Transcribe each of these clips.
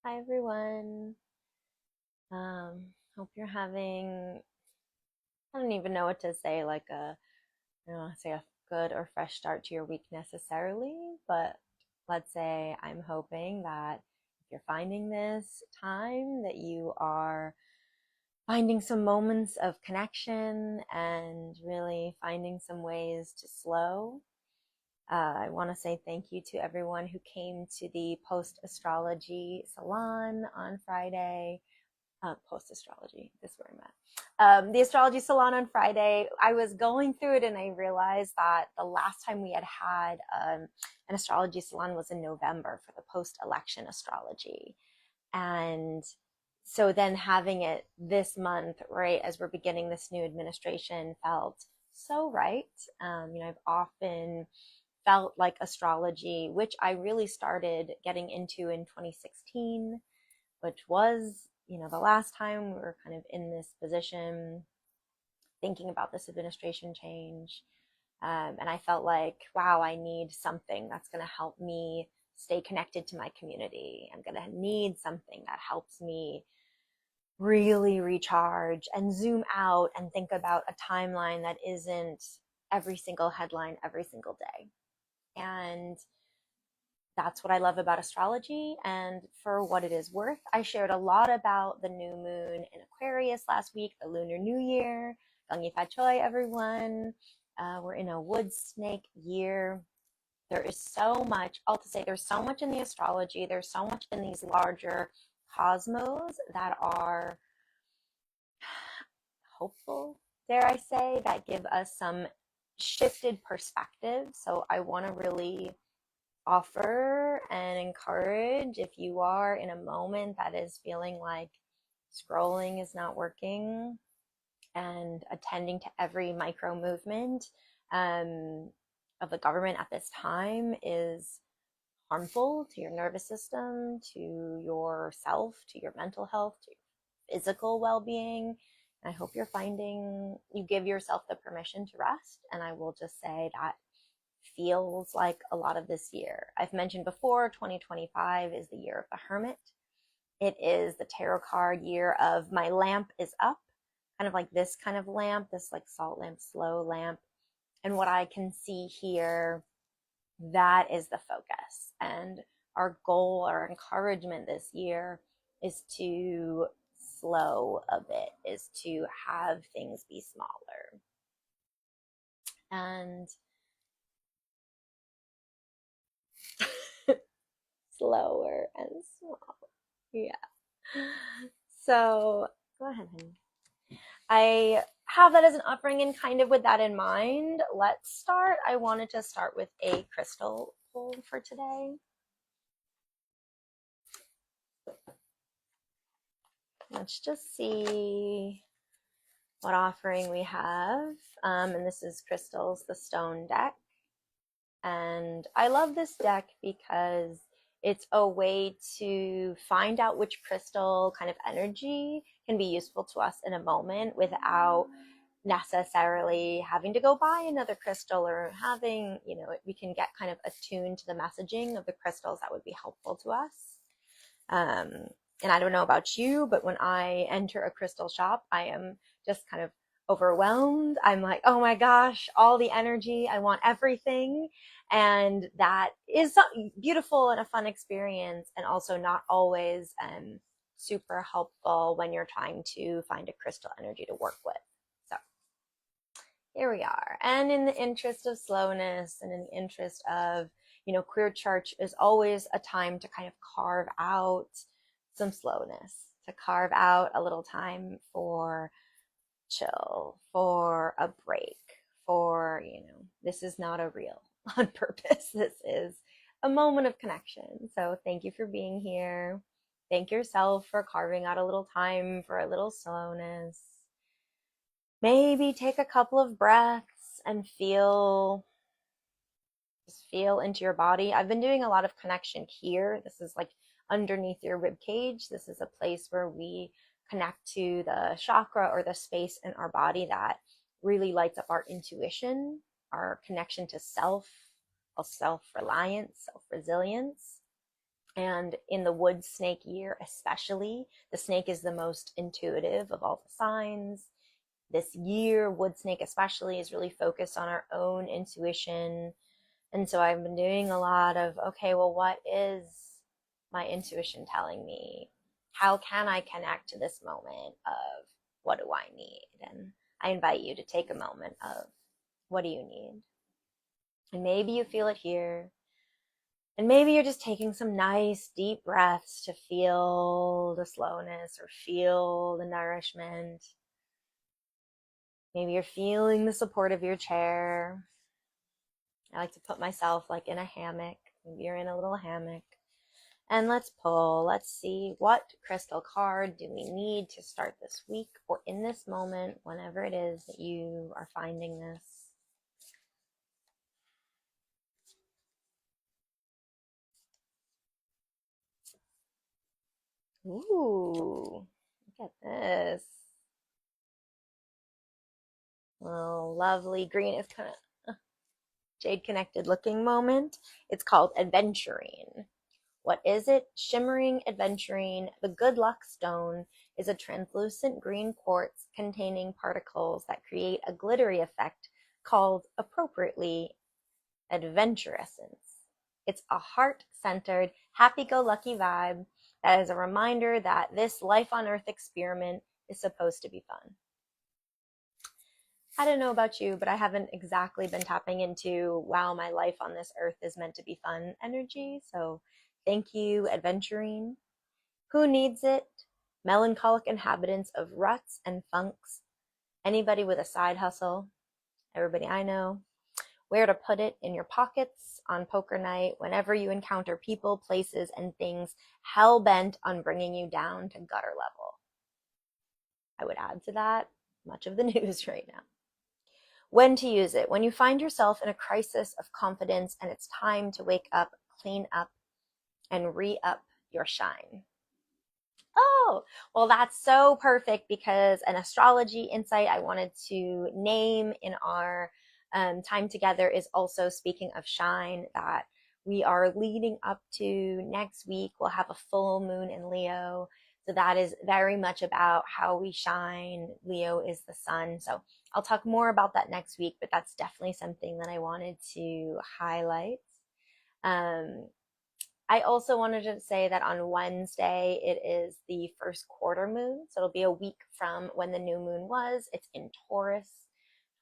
Hi everyone. Hope you're having, I don't even know what to say, like I don't want to say a good or fresh start to your week necessarily, but let's say I'm hoping that if you're finding this time that you are finding some moments of connection and really finding some ways to slow. I want to say thank you to everyone who came to the post astrology salon on Friday. Post astrology. This is where I'm at. The astrology salon on Friday. I was going through it and I realized that the last time we had an astrology salon was in November for the post election astrology. And so then having it this month, right, as we're beginning this new administration, felt so right. I've often felt like astrology, which I really started getting into in 2016, which was, the last time we were kind of in this position thinking about this administration change. And I felt like, wow, I need something that's going to help me stay connected to my community. I'm going to need something that helps me really recharge and zoom out and think about a timeline that isn't every single headline every single day. And that's what I love about astrology. And for what it is worth, I shared a lot about the new moon in Aquarius last week, the Lunar New Year. Gangyi Choi, everyone. We're in a wood snake year. There is so much, all to say, there's so much in the astrology. There's so much in these larger cosmos that are hopeful, dare I say, that give us some shifted perspective. So I want to really offer and encourage, if you are in a moment that is feeling like scrolling is not working and attending to every micro movement of the government at this time is harmful to your nervous system, to yourself, to your mental health, to your physical well-being. And I hope you're finding you give yourself the permission to rest. And I will just say that feels like a lot of this year. I've mentioned before, 2025 is the year of the Hermit. It is the tarot card year of my lamp is up, kind of like this kind of lamp, this like salt lamp, slow lamp. And what I can see here, that is the focus. And our goal, our encouragement this year is to slow a bit, is to have things be smaller. And slower and smaller. Yeah. So go ahead, honey. I have that as an offering, and kind of with that in mind, let's start. I wanted to start with a crystal pull for today. Let's just see what offering we have. And this is Crystals, the Stone deck. And I love this deck because it's a way to find out which crystal kind of energy can be useful to us in a moment without necessarily having to go buy another crystal or having, we can get kind of attuned to the messaging of the crystals that would be helpful to us. And I don't know about you, but when I enter a crystal shop, I am just kind of overwhelmed. I'm like, oh my gosh, all the energy. I want everything. And that is beautiful and a fun experience, and also not always super helpful when you're trying to find a crystal energy to work with. So here we are. And in the interest of slowness and in the interest of, queer church is always a time to kind of carve out some slowness, to carve out a little time for chill, for a break, for, this is not a reel on purpose. This is a moment of connection. So thank you for being here. Thank yourself for carving out a little time for a little slowness. Maybe take a couple of breaths and just feel into your body. I've been doing a lot of connection here. This is like underneath your rib cage. This is a place where we connect to the chakra or the space in our body that really lights up our intuition, our connection to self-reliance, self-resilience. And in the wood snake year, especially, the snake is the most intuitive of all the signs. This year, wood snake especially is really focused on our own intuition. And so I've been doing a lot of, okay, well, what is my intuition telling me? How can I connect to this moment of what do I need? And I invite you to take a moment of what do you need? And maybe you feel it here. And maybe you're just taking some nice deep breaths to feel the slowness or feel the nourishment. Maybe you're feeling the support of your chair. I like to put myself like in a hammock. Maybe you're in a little hammock. And let's pull. Let's see, what crystal card do we need to start this week or in this moment, whenever it is that you are finding this. Ooh, look at this. Oh, lovely green. It's kind of jade connected looking moment. It's called adventuring. What is it? Shimmering Adventurine, the good luck stone, is a translucent green quartz containing particles that create a glittery effect called, appropriately, adventurescence. It's a heart-centered, happy-go-lucky vibe that is a reminder that this life on Earth experiment is supposed to be fun. I don't know about you, but I haven't exactly been tapping into, wow, my life on this earth is meant to be fun energy. So thank you, adventuring. Who needs it? Melancholic inhabitants of ruts and funks. Anybody with a side hustle. Everybody I know. Where to put it in your pockets on poker night whenever you encounter people, places, and things hell-bent on bringing you down to gutter level. I would add to that much of the news right now. When to use it. When you find yourself in a crisis of confidence and it's time to wake up, clean up, and re-up your shine. Oh, well, that's so perfect because an astrology insight I wanted to name in our time together is also, speaking of shine, that we are leading up to next week. We'll have a full moon in Leo. So that is very much about how we shine. Leo is the sun. So I'll talk more about that next week, but that's definitely something that I wanted to highlight. Um, I also wanted to say that on Wednesday, it is the first quarter moon. So it'll be a week from when the new moon was. It's in Taurus.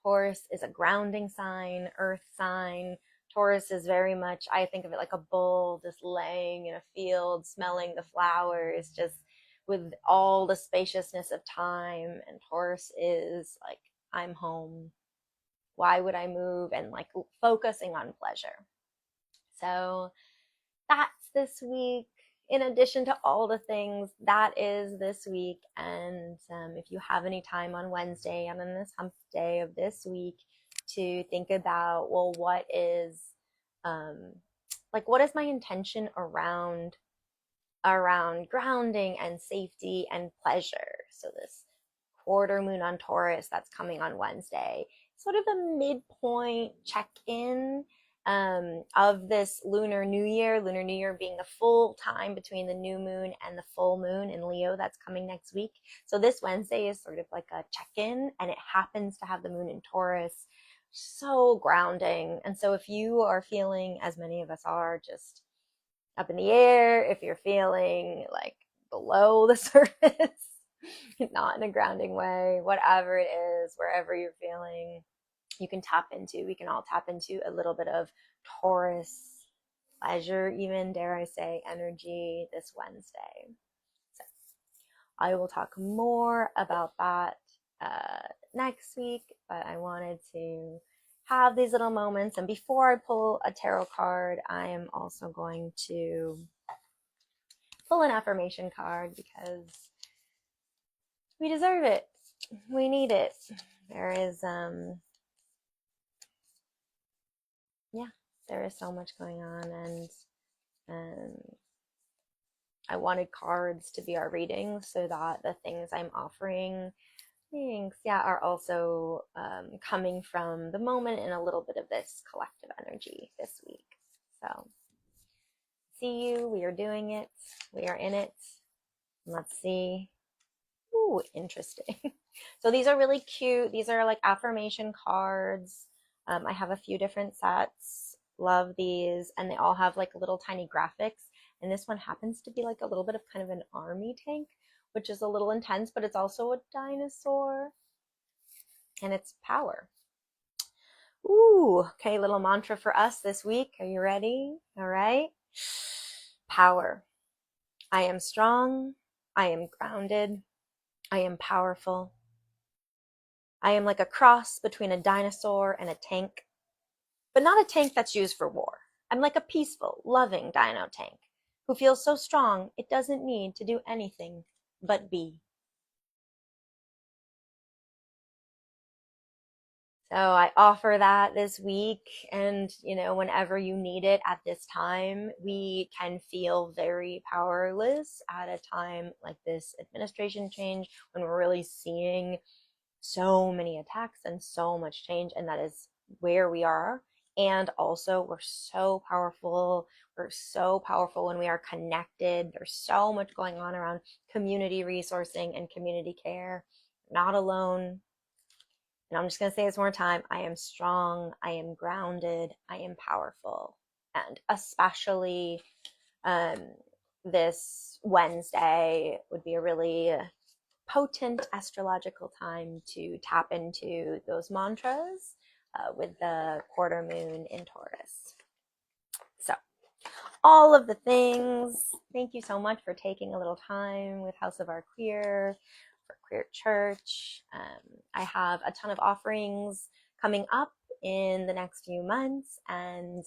Taurus is a grounding sign, earth sign. Taurus is very much, I think of it like a bull just laying in a field, smelling the flowers, just with all the spaciousness of time. And Taurus is like, I'm home. Why would I move? And like focusing on pleasure. So that's this week. In addition to all the things, that is this week. And if you have any time on Wednesday and on this hump day of this week to think about, well, what is what is my intention around grounding and safety and pleasure? So this quarter moon on Taurus that's coming on Wednesday, sort of a midpoint check-in of this Lunar New Year being the full time between the new moon and the full moon in Leo that's coming next week. So this Wednesday is sort of like a check-in, and it happens to have the moon in Taurus. So grounding. And so if you are feeling, as many of us are, just up in the air, if you're feeling like below the surface, not in a grounding way, whatever it is, wherever you're feeling, we can all tap into a little bit of Taurus pleasure, even, dare I say, energy this Wednesday. So I will talk more about that next week, but I wanted to have these little moments. And before I pull a tarot card, I am also going to pull an affirmation card because we deserve it. We need it. There is there is so much going on, and I wanted cards to be our readings so that the things I'm offering, are also coming from the moment and a little bit of this collective energy this week. So see you. We are doing it. We are in it. Let's see. Ooh, interesting. So these are really cute. These are like affirmation cards. I have a few different sets. Love these. And they all have like little tiny graphics. And this one happens to be like a little bit of kind of an army tank, which is a little intense, but it's also a dinosaur. And it's power. Ooh, okay, little mantra for us this week. Are you ready? All right. Power. I am strong. I am grounded. I am powerful. I am like a cross between a dinosaur and a tank, but not a tank that's used for war. I'm like a peaceful, loving dino tank who feels so strong it doesn't need to do anything but be. So I offer that this week, and whenever you need it at this time, we can feel very powerless at a time like this administration change when we're really seeing so many attacks and so much change, and that is where we are. And also, we're so powerful. We're so powerful when we are connected. There's so much going on around community resourcing and community care. Not alone. And I'm just going to say this one more time. I am strong. I am grounded. I am powerful. And especially um, this Wednesday would be a really potent astrological time to tap into those mantras with the quarter moon in Taurus. So, all of the things. Thank you so much for taking a little time with House of Our Queer, for Queer Church. I have a ton of offerings coming up in the next few months, and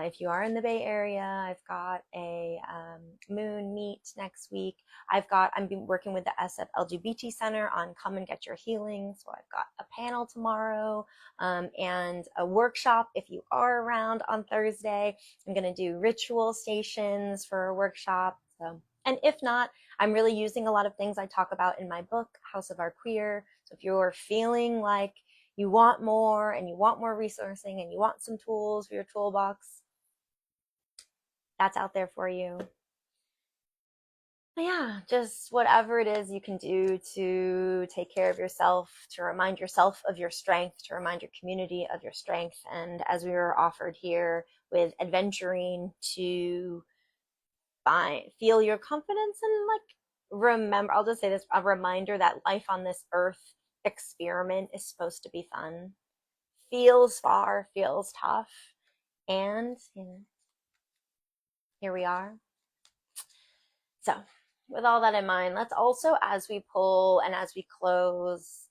if you are in the Bay Area, I've got a moon meet next week. I'm been working with the SF LGBT Center on Come and Get Your Healing. So I've got a panel tomorrow and a workshop if you are around on Thursday. I'm going to do ritual stations for a workshop. So, and if not, I'm really using a lot of things I talk about in my book, House of Our Queer. So if you're feeling like you want more and you want more resourcing and you want some tools for your toolbox, that's out there for you. But yeah, just whatever it is you can do to take care of yourself, to remind yourself of your strength, to remind your community of your strength. And as we were offered here with adventuring, to feel your confidence and remember, I'll just say this, a reminder that life on this earth experiment is supposed to be fun. Feels far, feels tough, and here we are. So with all that in mind, let's also, as we pull and as we close,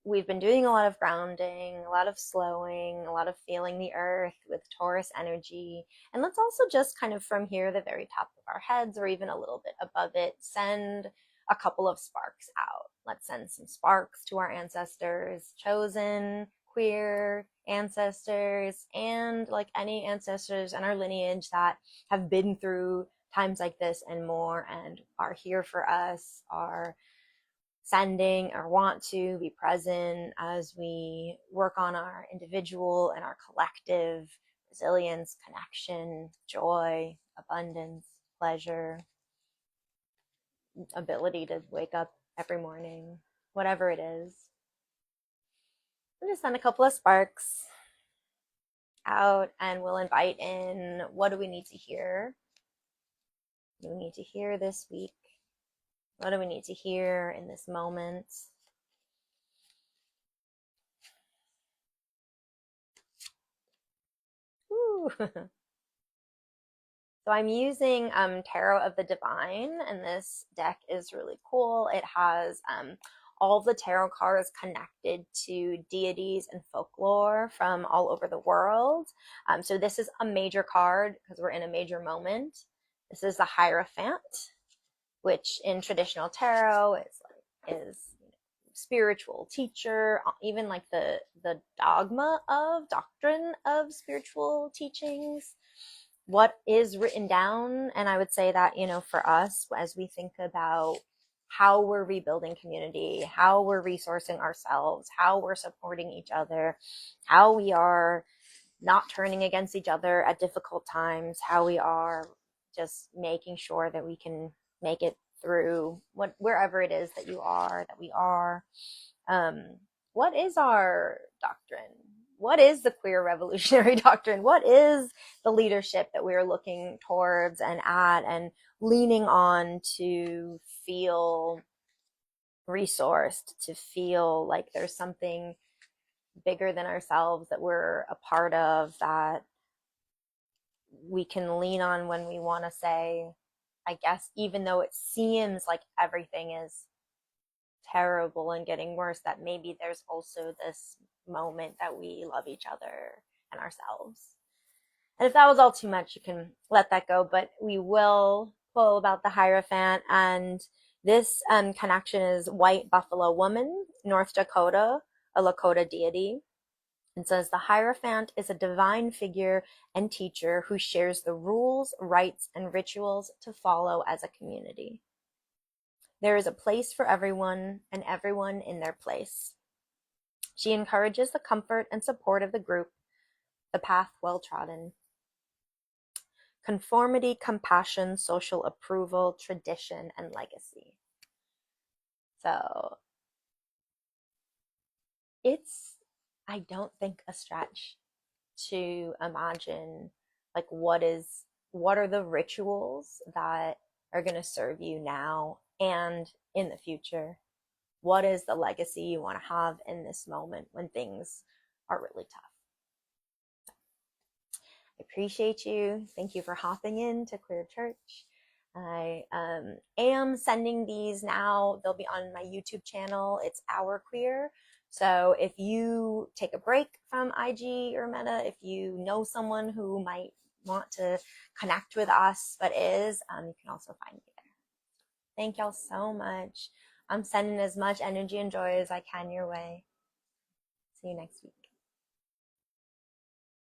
we've been doing a lot of grounding, a lot of slowing, a lot of feeling the earth with Taurus energy. And let's also just kind of from here, the very top of our heads, or even a little bit above it, send a couple of sparks out. Let's send some sparks to our ancestors, chosen, queer ancestors, and like any ancestors in our lineage that have been through times like this and more and are here for us, are sending or want to be present as we work on our individual and our collective resilience, connection, joy, abundance, pleasure, ability to wake up every morning, whatever it is. We'll just send a couple of sparks out and we'll invite in, what do we need to hear? What do we need to hear this week? What do we need to hear in this moment? Ooh. So I'm using Tarot of the Divine, and this deck is really cool. It has all the tarot cards connected to deities and folklore from all over the world. So this is a major card because we're in a major moment. This is the Hierophant, which in traditional tarot is spiritual teacher, even like the doctrine of spiritual teachings, what is written down. And I would say that, for us, as we think about how we're rebuilding community, how we're resourcing ourselves, how we're supporting each other, how we are not turning against each other at difficult times, how we are just making sure that we can make it through wherever it is that you are, that we are. Um, what is our doctrine? What is the queer revolutionary doctrine? What is the leadership that we are looking towards and at and leaning on to feel resourced, to feel like there's something bigger than ourselves that we're a part of, that we can lean on when we want to say, I guess, even though it seems like everything is terrible and getting worse, that maybe there's also this moment that we love each other and ourselves. And if that was all too much, you can let that go, but we will pull about the Hierophant. And this connection is White Buffalo Woman, North Dakota, a Lakota deity. It says the Hierophant is a divine figure and teacher who shares the rules, rites, and rituals to follow as a community. There is a place for everyone and everyone in their place. She encourages the comfort and support of the group, the path well trodden. Conformity, compassion, social approval, tradition, and legacy. So it's, I don't think, a stretch to imagine like what are the rituals that are going to serve you now and in the future. What is the legacy you want to have in this moment when things are really tough? I appreciate you. Thank you for hopping in to Queer Church. I am sending these now. They'll be on my YouTube channel. It's Our Queer. So if you take a break from IG or Meta, if you know someone who might want to connect with us but you can also find me there. Thank y'all so much. I'm sending as much energy and joy as I can your way. See you next week.